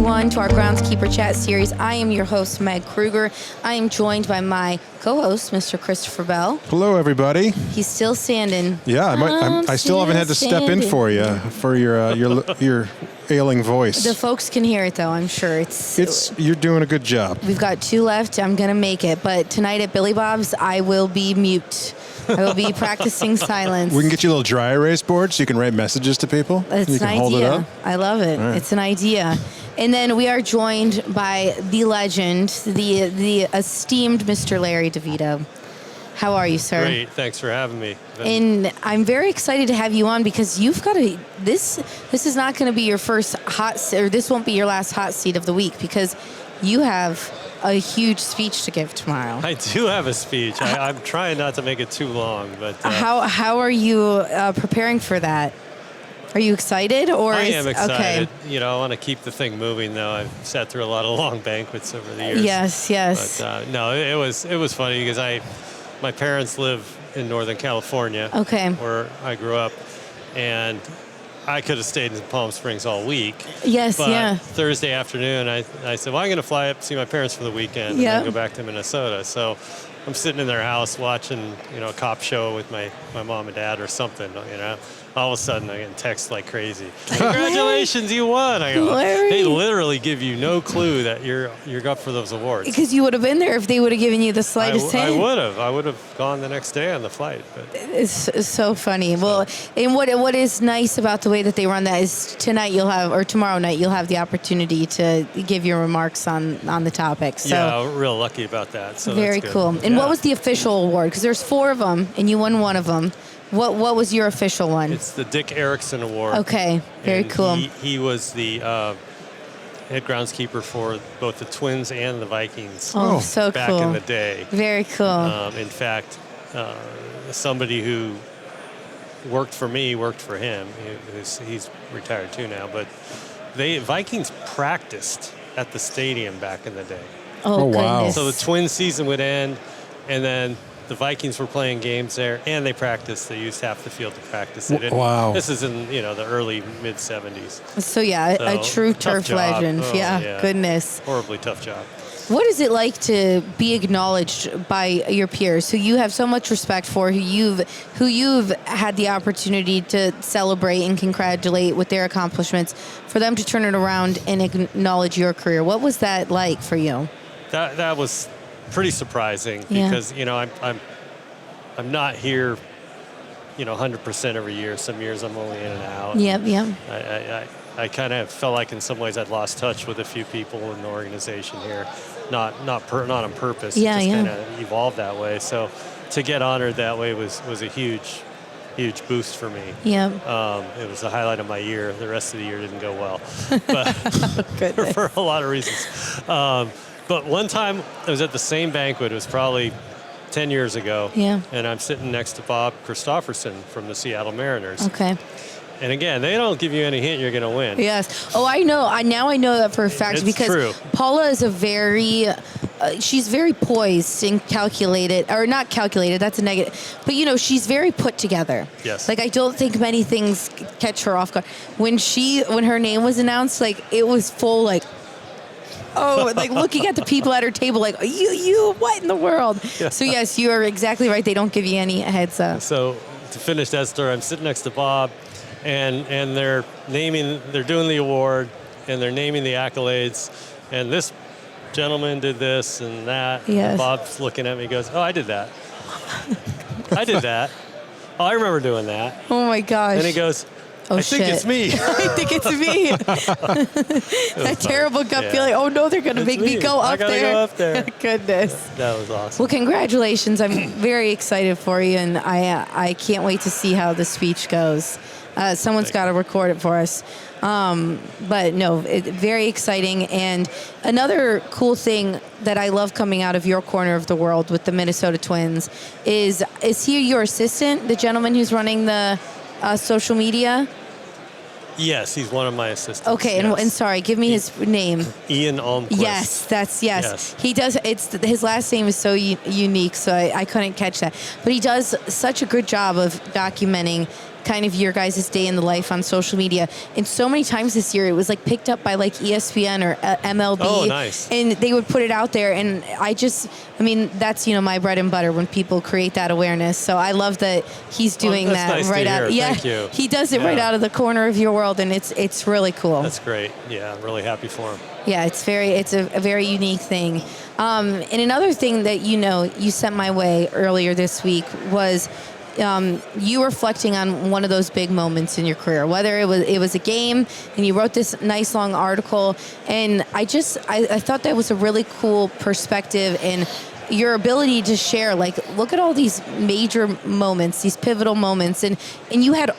everyone, to our Groundskeeper Chat series. I am your host, Meg Kruger. I am joined by my co-host, Mr. Christopher Bell. Hello, everybody. He's still standing. Yeah, I still haven't had to step in for you for your ailing voice. The folks can hear it, though, I'm sure. You're doing a good job. We've got 2 left. I'm going to make it. But tonight at Billy Bob's, I will be mute. I will be practicing silence. We can get you a little dry erase board so you can write messages to people. It's you can an hold idea. it up. I love it. Right. It's an idea. And then we are joined by the legend, the esteemed Mr. Larry DiVito. How are you, sir? Great. Thanks for having me. And I'm very excited to have you on because you've got this is not going to be your first this won't be your last hot seat of the week because you have a huge speech to give tomorrow. I do have a speech. I'm trying not to make it too long, but how are you preparing for that? Are you excited? Or I am excited. Okay. You know, I want to keep the thing moving, though. I've sat through a lot of long banquets over the years. Yes. But no, it was funny because my parents live in Northern California, where I grew up, and I could have stayed in Palm Springs all week. Yes, but yeah. Thursday afternoon, I said, well, I'm going to fly up to see my parents for the weekend and then go back to Minnesota. So I'm sitting in their house watching, a cop show with my mom and dad or something, All of a sudden, I get texts like crazy. Congratulations, you won! I go. Larry. They literally give you no clue that you're up for those awards. Because you would have been there if they would have given you the slightest hint. I would have gone the next day on the flight. But it's so funny. Well, and what is nice about the way that they run that is tomorrow night you'll have the opportunity to give your remarks on the topic. So yeah, we're real lucky about that. So very that's cool. good. And what was the official award? Because there's 4 of them, and you won one of them. What was your official one? It's the Dick Erickson Award. Okay, very cool. He was the head groundskeeper for both the Twins and the Vikings. Oh, so back cool. Back in the day. Very cool. In fact, somebody who worked for me worked for him. He's retired too now, but Vikings practiced at the stadium back in the day. Oh wow. Goodness. So the Twins season would end, and then the Vikings were playing games there, and they practiced. They used half the field to practice. Wow. This is in the early mid-'70s. So yeah, a true turf legend. Oh, yeah, goodness. Horribly tough job. What is it like to be acknowledged by your peers, who you have so much respect for, who you've had the opportunity to celebrate and congratulate with their accomplishments, for them to turn it around and acknowledge your career? What was that like for you? That was pretty surprising because I'm not here 100% every year. Some years I'm only in and out. Yep. I kind of felt like in some ways I'd lost touch with a few people in the organization here, not on purpose. It just kind of evolved that way. So to get honored that way was a huge boost for me. Yeah. It was the highlight of my year. The rest of the year didn't go well, but for a lot of reasons. But one time I was at the same banquet. It was probably 10 years ago. Yeah. And I'm sitting next to Bob Christopherson from the Seattle Mariners. Okay. And again, they don't give you any hint you're going to win. Yes. Oh, I know. Now I know that for a fact It's because true. Paula is she's very poised and calculated, or not calculated, that's a negative, but she's very put together. Yes. Like I don't think many things catch her off guard. When her name was announced, like it was full like, oh, like looking at the people at her table like, you, what in the world? Yeah. So yes, you are exactly right. They don't give you any heads up. So to finish that story, I'm sitting next to Bob and they're doing the award and they're naming the accolades, and this gentleman did this and that. Yes. And Bob's looking at me, goes, oh, I did that. I did that. Oh, I remember doing that. Oh my gosh. And he goes, oh, I think it's me. I think it's me. That terrible gut feeling. Oh no, they're going to make me go up there. I gotta go up there. Goodness. That was awesome. Well, congratulations. I'm very excited for you, and I can't wait to see how the speech goes. Someone's got to record it for us. But no, very exciting. And another cool thing that I love coming out of your corner of the world with the Minnesota Twins is he your assistant, the gentleman who's running the social media? Yes, he's one of my assistants. Okay, yes. and sorry, give me his name. Ian Almquist. Yes. He does. His last name is so unique, so I couldn't catch that. But he does such a good job of documenting kind of your guys' day in the life on social media. And so many times this year, it was like picked up by like ESPN or MLB. Oh, nice. And they would put it out there. And that's, my bread and butter when people create that awareness. So I love that he's doing that nice right to out. hear. Yeah, Thank you. he does it right out of the corner of your world. And it's really cool. That's great. Yeah, I'm really happy for him. Yeah, it's a very unique thing. And another thing that you sent my way earlier this week was you reflecting on one of those big moments in your career, whether it was a game, and you wrote this nice long article, and I thought that was a really cool perspective, and your ability to share, like, look at all these major moments, these pivotal moments, and you had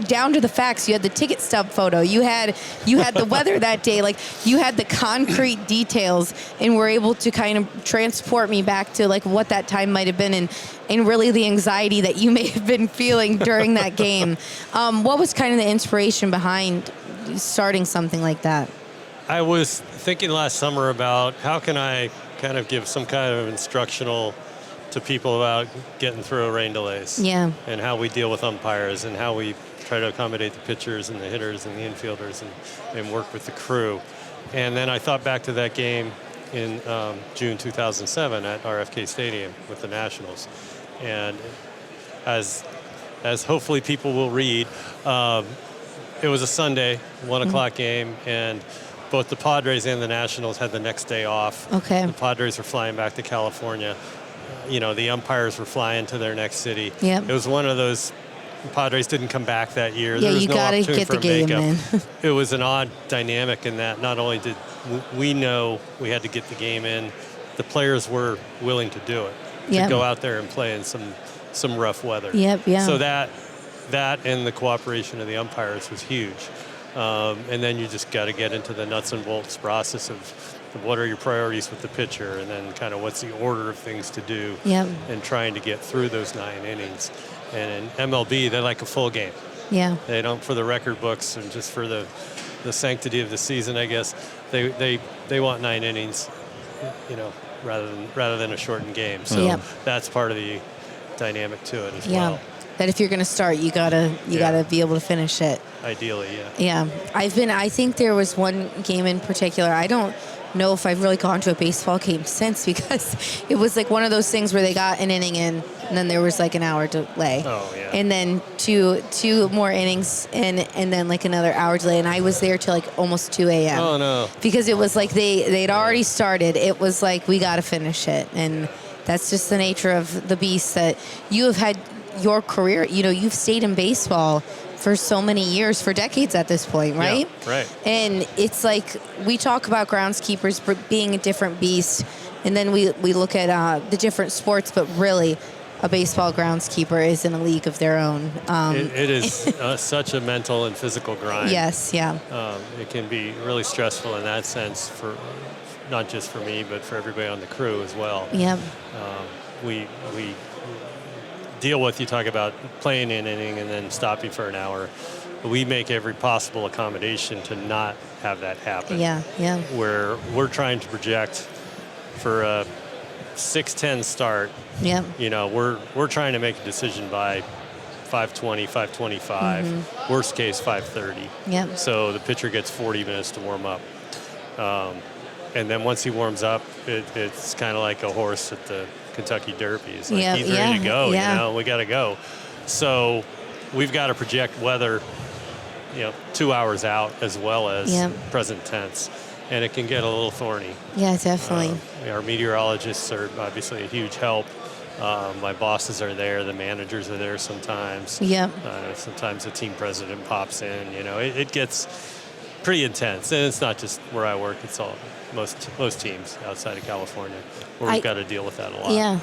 down to the facts. You had the ticket stub photo. You had the weather that day. Like, you had the concrete details, and were able to kind of transport me back to like what that time might have been, and really the anxiety that you may have been feeling during that game. What was kind of the inspiration behind starting something like that? I was thinking last summer about how can I kind of give some kind of instructional to people about getting through rain delays. Yeah. And how we deal with umpires, and how we try to accommodate the pitchers and the hitters and the infielders, and work with the crew. And then I thought back to that game in June 2007 at RFK Stadium with the Nationals. And as hopefully people will read, it was a Sunday, 1 o'clock game, and both the Padres and the Nationals had the next day off. Okay. The Padres were flying back to California. The umpires were flying to their next city. Yep. It was one of those. The Padres didn't come back that year. Yeah, there was you no got to opportunity get for the game makeup. in. It was an odd dynamic in that not only did we know we had to get the game in, the players were willing to do it, to go out there and play in some rough weather. Yep, yeah. So that and the cooperation of the umpires was huge. And then you just got to get into the nuts and bolts process of what are your priorities with the pitcher, and then kind of what's the order of things to do, and trying to get through those 9 innings. And in MLB, they like a full game. Yeah. They don't, for the record books and just for the sanctity of the season, I guess, they want 9 innings, rather than a shortened game. So that's part of the dynamic to it as well. That if you're going to start, you gotta be able to finish it. Ideally, yeah. Yeah, I think there was one game in particular. I don't know if I've really gone to a baseball game since, because it was like one of those things where they got an inning in, and then there was like an hour delay. Oh yeah. And then two more innings, and then like another hour delay, and I was there till like almost 2 a.m. Oh no. Because it was like they'd already started. It was like, we got to finish it, and that's just the nature of the beast that you have had. Your career, you've stayed in baseball for so many years, for decades at this point, right? Yeah, right. And it's like, we talk about groundskeepers being a different beast, and then we look at the different sports, but really, a baseball groundskeeper is in a league of their own. It is such a mental and physical grind. Yes, yeah. It can be really stressful in that sense, for not just for me, but for everybody on the crew as well. Yep. We deal with, you talk about playing an inning and then stopping for an hour. We make every possible accommodation to not have that happen. Yeah. Where we're trying to project for a 6:10 start. Yep. We're trying to make a decision by 5:20, 5:25. Worst case 5:30. Yep. So the pitcher gets 40 minutes to warm up. And then once he warms up, it's kind of like a horse at the Kentucky Derby. It's like, he's ready to go, we got to go. So we've got to project weather, 2 hours out as well as present tense. And it can get a little thorny. Yeah, definitely. Our meteorologists are obviously a huge help. My bosses are there. The managers are there sometimes. Yep. Sometimes the team president pops in. It gets pretty intense. And it's not just where I work. It's all most teams outside of California where we've got to deal with that a lot. Yeah.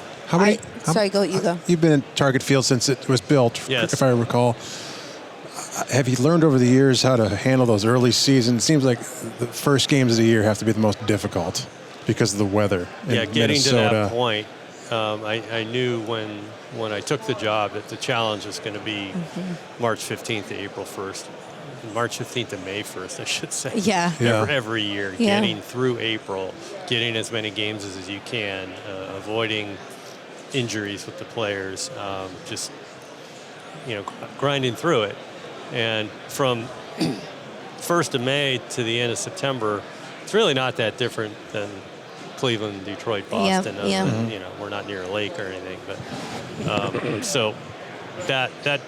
Sorry, go. You've been in Target Field since it was built, yes. if I recall. Have you learned over the years how to handle those early seasons? It seems like the first games of the year have to be the most difficult because of the weather. Yeah, getting Minnesota. to that point, I knew when I took the job that the challenge was going to be March 15th to April 1st. March 15th to May 1st, I should say. Yeah. Every year, getting through April, getting as many games as you can, avoiding injuries with the players, just grinding through it. And from 1st of May to the end of September, it's really not that different than Cleveland, Detroit, Boston. We're not near a lake or anything, but so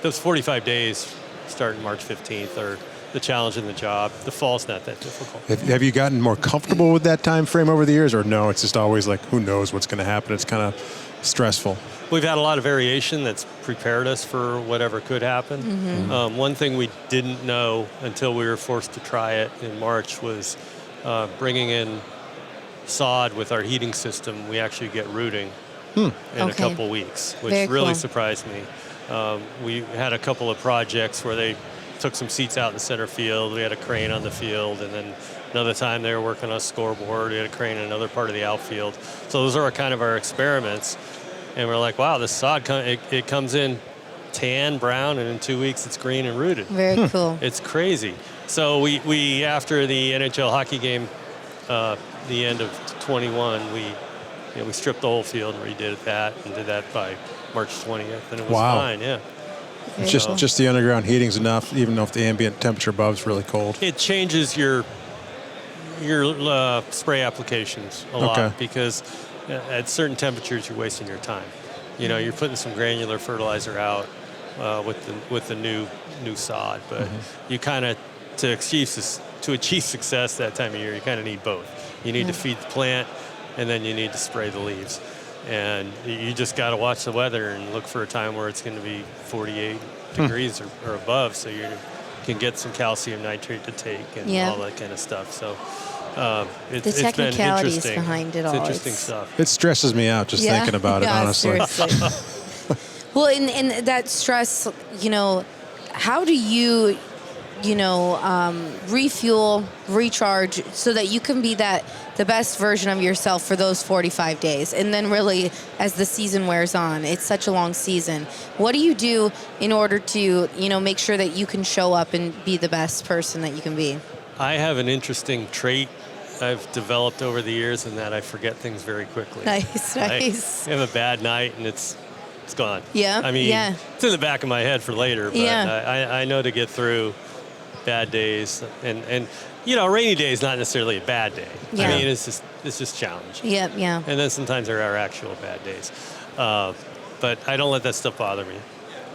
those 45 days starting March 15th are the challenge in the job. The fall's not that difficult. Have you gotten more comfortable with that time frame over the years, or no, it's just always like, who knows what's going to happen? It's kind of stressful. We've had a lot of variation that's prepared us for whatever could happen. Mm-hmm. One thing we didn't know until we were forced to try it in March was bringing in sod with our heating system. We actually get rooting in a couple weeks, which Very really cool. surprised me. We had a couple of projects where they took some seats out in the center field. We had a crane on the field, and then another time they were working on a scoreboard. We had a crane in another part of the outfield. So those are kind of our experiments. And we're like, wow, this sod, it comes in tan, brown, and in 2 weeks it's green and rooted. Very cool. It's crazy. So we after the NHL hockey game, the end of 21, we stripped the whole field and redid that, and did that by March 20th, and it was fine, yeah. It's just the underground heating's enough, even though if the ambient temperature above is really cold. It changes your spray applications a lot, because at certain temperatures you're wasting your time. You're putting some granular fertilizer out with the new sod, but you kind of to achieve success that time of year, you kind of need both. You need to feed the plant, and then you need to spray the leaves. And you just got to watch the weather and look for a time where it's going to be 48 degrees or above, so you can get some calcium nitrate to take and all that kind of stuff. So it's been interesting. Behind it all. It's interesting stuff. It stresses me out just thinking about it, honestly. Seriously. Well, and that stress, how do you, refuel, recharge, so that you can be the best version of yourself for those 45 days? And then really, as the season wears on, it's such a long season. What do you do in order to, make sure that you can show up and be the best person that you can be? I have an interesting trait I've developed over the years, in that I forget things very quickly. Nice. I have a bad night and it's gone. Yeah. I mean, it's in the back of my head for later, but I know to get through bad days, and rainy day is not necessarily a bad day. Yeah. I mean, it's just challenging. Yeah. And then sometimes there are actual bad days, but I don't let that stuff bother me,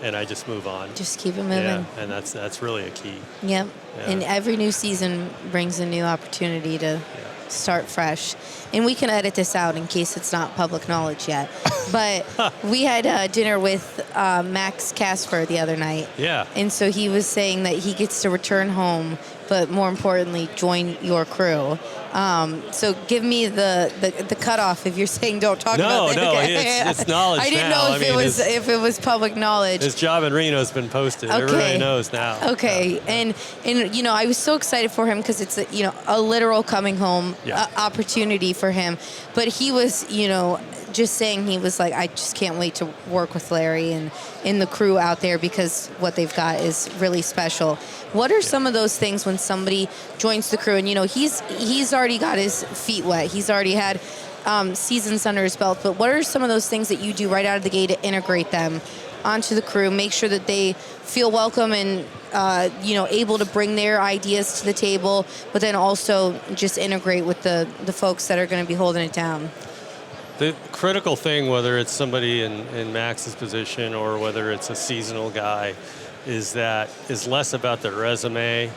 and I just move on. Just keep it moving. Yeah, and that's really a key. Yep. Yeah. And every new season brings a new opportunity to start fresh. And we can edit this out in case it's not public knowledge yet. But we had dinner with Max Casper the other night. Yeah. And so he was saying that he gets to return home, but more importantly, join your crew. So give me the cutoff if you're saying don't talk about that. No, it's knowledge. I didn't know if it was public knowledge. His job in Reno has been posted. Okay. Everybody knows now. Okay, and I was so excited for him because it's a literal coming home opportunity for him. But he was just saying, he was like, I just can't wait to work with Larry and in the crew out there, because what they've got is really special. What are some of those things when somebody joins the crew and he's already got his feet wet, he's already had seasons under his belt, but what are some of those things that you do right out of the gate to integrate them onto the crew, make sure that they feel welcome and able to bring their ideas to the table, but then also just integrate with the folks that are going to be holding it down? The critical thing, whether it's somebody in Max's position or whether it's a seasonal guy, is less about their resume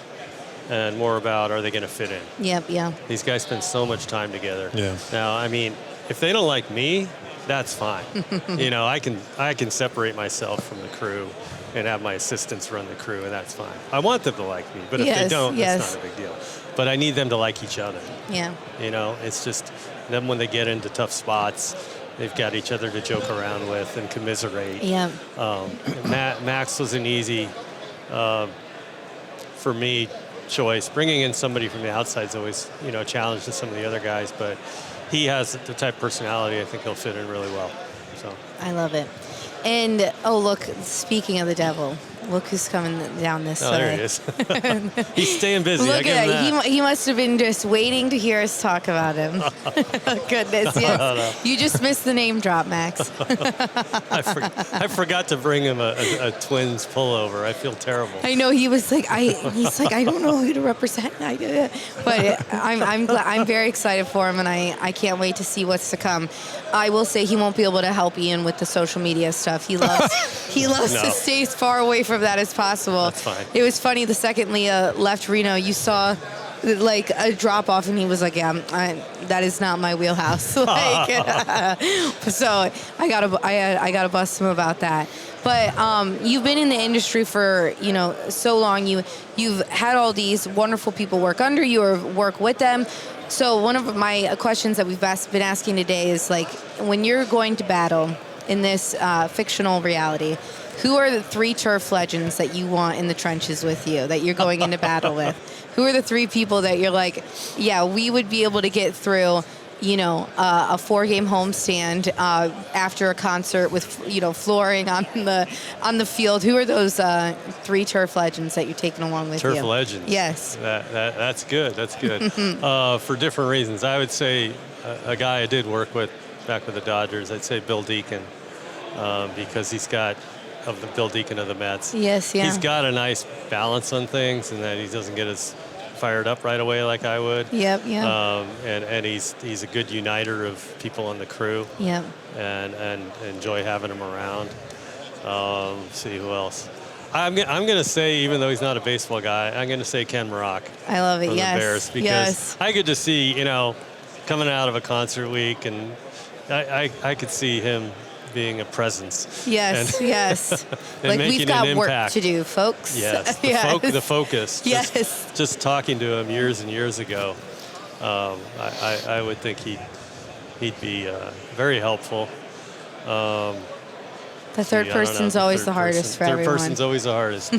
and more about, are they going to fit in? Yep, yeah. These guys spend so much time together. Yeah. Now, I mean, if they don't like me, that's fine. I can separate myself from the crew and have my assistants run the crew, and that's fine. I want them to like me, but if they don't, it's not a big deal. But I need them to like each other. Yeah. It's just them, when they get into tough spots, they've got each other to joke around with and commiserate. Yeah. Max was an easy, for me, choice. Bringing in somebody from the outside is always, a challenge to some of the other guys, but he has the type of personality I think he'll fit in really well. So I love it. And, oh, look, speaking of the devil, look who's coming down this Oh, way. there he is. He's staying busy. Look I give him at that. that. He must have been just waiting to hear us talk about him. Goodness, yes. You just missed the name drop, Max. I forgot to bring him a Twins pullover. I feel terrible. I know he was like, he's like, I don't know who to represent. But I'm very excited for him, and I can't wait to see what's to come. I will say he won't be able to help Ian with the social media stuff. He loves to stay as far away from that as possible. That's fine. It was funny the second Leah left Reno, you saw like a drop off, and he was like, "Yeah, that is not my wheelhouse." Like, so I gotta bust him about that. But you've been in the industry for so long. You've had all these wonderful people work under you or work with them. So one of my questions that we've been asking today is, like, when you're going to battle in this fictional reality, who are the 3 turf legends that you want in the trenches with you, that you're going into battle with? Who are the 3 people that you're like, yeah, we would be able to get through, a 4-game homestand after a concert with, flooring on the field? Who are those 3 turf legends that you're taking along with you? Turf legends. Yes. That's good. That's good. For different reasons. I would say a guy I did work with back with the Dodgers, I'd say Bill Deacon, because he's got, of the Bill Deacon of the Mets. Yes, yeah. He's got a nice balance on things, and that he doesn't get as fired up right away like I would. Yep, yeah. And he's a good uniter of people on the crew. Yep. And enjoy having him around. See who else. I'm gonna say, even though he's not a baseball guy, I'm gonna say Ken Marock. I love it. From Yes. the Bears, because I could just see, coming out of a concert week, and I could see him being a presence. Yes, yes. And like, making we've got an work impact. to do, folks. Yes, Yes. the focus. Yes. Just talking to him years and years ago, I would think he'd be very helpful. The third person's always the hardest for everyone. Third person's always the hardest.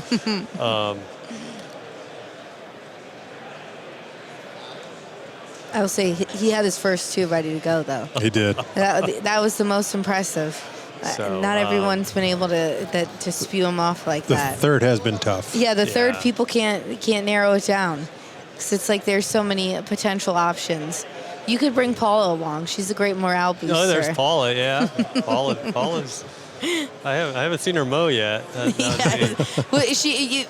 I will say he had his first 2 ready to go, though. He did. That was the most impressive. So, not everyone's been able to spew him off like The that. third has been tough. Yeah, the third Yeah. people can't narrow it down, because it's like there's so many potential options. You could bring Paula along. She's a great morale booster. Oh, there's Paula. Yeah, Paula's. I haven't seen her mow yet. Yes. Well,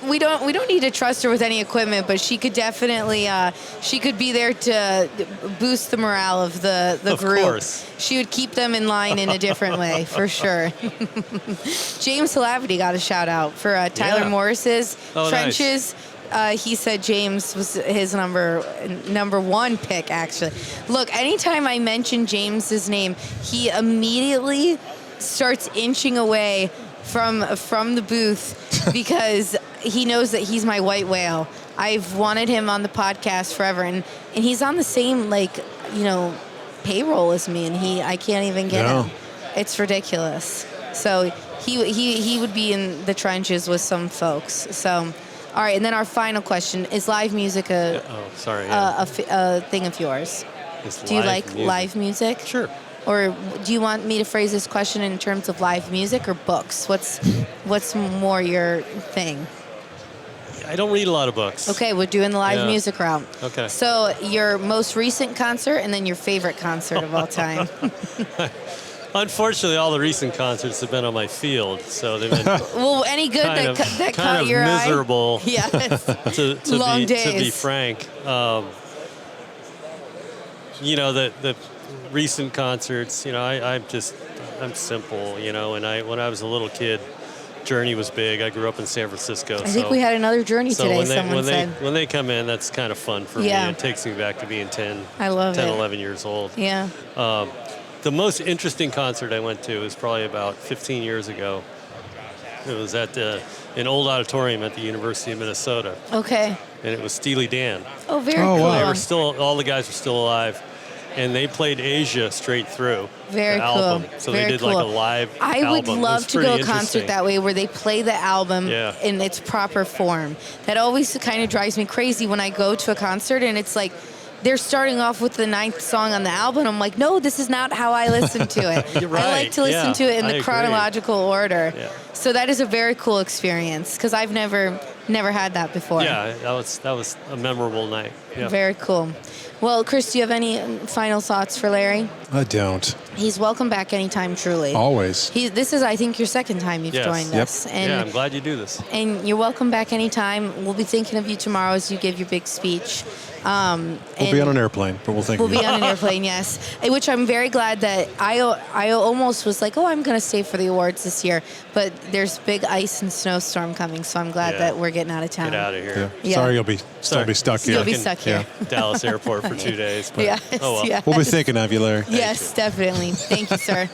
we don't need to trust her with any equipment, but she could definitely she could be there to boost the morale of the group. Of course. She would keep them in line in a different way, for sure. James Halavity got a shout out for Tyler Yeah. Morris's trenches. Nice. He said James was his number 1 pick, actually. Look, anytime I mention James's name, he immediately starts inching away from the booth because he knows that he's my white whale. I've wanted him on the podcast forever, and he's on the same payroll as me, and I can't even get him. It's ridiculous. So he would be in the trenches with some folks. So, all right, and then our final question: is live music a thing of yours? Do you like live music? Sure. Or do you want me to phrase this question in terms of live music or books? What's more your thing? I don't read a lot of books. Okay, we're doing the live music route. Okay. So your most recent concert and then your favorite concert of all time. Unfortunately, all the recent concerts have been on my field, so they've been well, any good that caught your miserable. eye? Yes. to days. be frank, the recent concerts, I'm simple, and when I was a little kid, Journey was big. I grew up in San Francisco. I think we had another Journey today, when they come in, that's kind of fun for me. It takes me back to being 10, 11 years old. Yeah. The most interesting concert I went to was probably about 15 years ago. It was at an old auditorium at the University of Minnesota. Okay. And it was Steely Dan. Oh, very cool. Wow. All the guys were still alive. And they played Asia straight through. Very the cool. album. So Very they did cool. like a live I album. would love to go to a concert interesting. that way where they play the album Yeah. in its proper form. That always kind of drives me crazy when I go to a concert and it's like they're starting off with the 9th song on the album. I'm like, no, this is not how I listen to it. You're right. I like to listen to it in I the agree. chronological order. Yeah. So that is a very cool experience because I've never had that before. Yeah, that was a memorable night. Yeah. Very cool. Well, Chris, do you have any final thoughts for Larry? I don't. He's welcome back anytime, truly. Always. This is, I think, your second time you've Yes. joined Yep. us. And, Yeah, I'm glad you do this. and you're welcome back anytime. We'll be thinking of you tomorrow as you give your big speech. We'll be on an airplane, but we'll think. We'll of you. be on an airplane, yes. Which I'm very glad that I almost was like, oh, I'm going to stay for the awards this year. But there's big ice and snowstorm coming, so I'm glad Yeah. that we're getting out of town. Get out of here. Yeah. Yeah. Sorry, you'll be still be stuck here. You'll be in- stuck here. Dallas Airport for 2 days. But, Yes, oh well. yes. We'll be thinking of you, Larry. Yes, definitely. Thank you, sir.